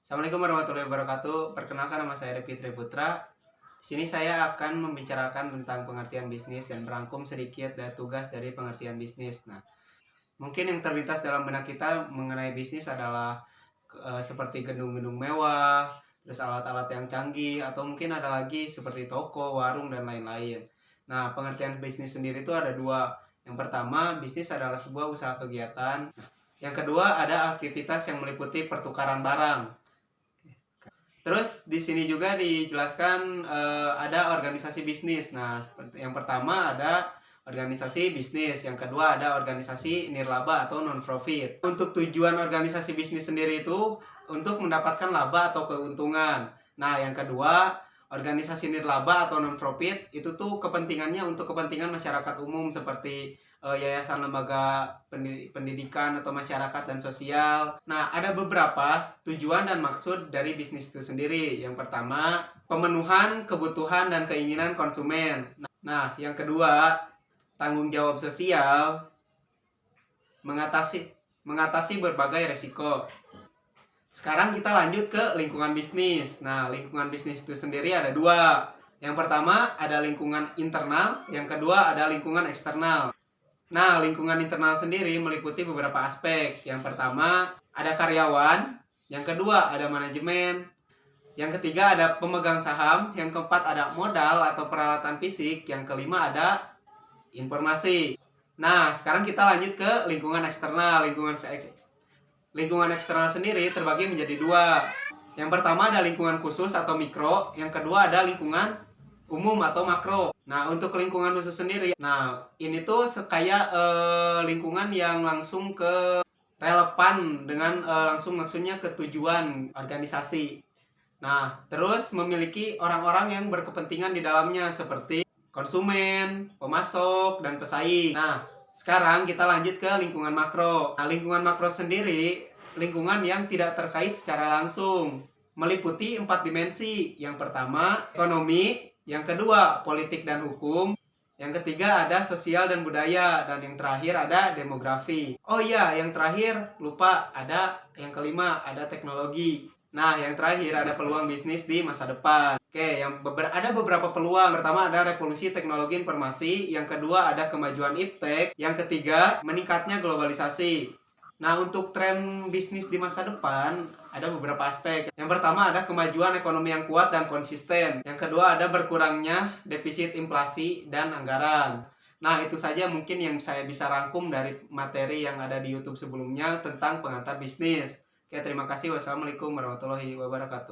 Assalamualaikum warahmatullahi wabarakatuh. Perkenalkan, nama saya Fitri Putra. Di sini saya akan membicarakan tentang pengertian bisnis dan merangkum sedikit dari tugas dari pengertian bisnis. Nah, mungkin yang terlintas dalam benak kita mengenai bisnis adalah seperti gedung-gedung mewah, terus alat-alat yang canggih, atau mungkin ada lagi seperti toko, warung, dan lain-lain. Nah, pengertian bisnis sendiri itu ada dua. Yang pertama, bisnis adalah sebuah usaha kegiatan. Yang kedua, ada aktivitas yang meliputi pertukaran barang. Terus di sini juga dijelaskan ada organisasi bisnis. Nah, yang pertama ada organisasi bisnis, yang kedua ada organisasi nirlaba atau non profit. Untuk tujuan organisasi bisnis sendiri itu untuk mendapatkan laba atau keuntungan. Nah, yang kedua organisasi nirlaba atau non profit itu tuh kepentingannya untuk kepentingan masyarakat umum seperti yayasan lembaga pendidikan atau masyarakat dan sosial. Nah, ada beberapa tujuan dan maksud dari bisnis itu sendiri. Yang pertama, pemenuhan kebutuhan dan keinginan konsumen. Nah, yang kedua, tanggung jawab sosial, mengatasi berbagai resiko. Sekarang kita lanjut ke lingkungan bisnis. Nah, lingkungan bisnis itu sendiri ada dua. Yang pertama ada lingkungan internal, yang kedua ada lingkungan eksternal. Nah, lingkungan internal sendiri meliputi beberapa aspek. Yang pertama, ada karyawan. Yang kedua, ada manajemen. Yang ketiga, ada pemegang saham. Yang keempat, ada modal atau peralatan fisik. Yang kelima, ada informasi. Nah, sekarang kita lanjut ke lingkungan eksternal. Lingkungan eksternal sendiri terbagi menjadi dua. Yang pertama, ada lingkungan khusus atau mikro. Yang kedua, ada lingkungan umum atau makro. Nah, untuk lingkungan khusus sendiri, nah ini tuh kayak lingkungan yang langsung ke relevan dengan maksudnya ke tujuan organisasi. Nah, terus memiliki orang-orang yang berkepentingan di dalamnya seperti konsumen, pemasok, dan pesaing. Nah, sekarang kita lanjut ke lingkungan makro. Nah, lingkungan makro sendiri lingkungan yang tidak terkait secara langsung, meliputi 4 dimensi. Yang pertama, ekonomi. Yang kedua, politik dan hukum. Yang ketiga, ada sosial dan budaya. Dan yang terakhir, ada demografi. Oh iya, yang terakhir, lupa, ada yang kelima, ada teknologi. Nah, yang terakhir, ada peluang bisnis di masa depan. Oke, ada beberapa peluang. Pertama, ada revolusi teknologi informasi. Yang kedua, ada kemajuan iptek. Yang ketiga, meningkatnya globalisasi. Nah, untuk tren bisnis di masa depan, ada beberapa aspek. Yang pertama, ada kemajuan ekonomi yang kuat dan konsisten. Yang kedua, ada berkurangnya defisit inflasi dan anggaran. Nah, itu saja mungkin yang saya bisa rangkum dari materi yang ada di YouTube sebelumnya tentang pengantar bisnis. Oke, terima kasih. Wassalamualaikum warahmatullahi wabarakatuh.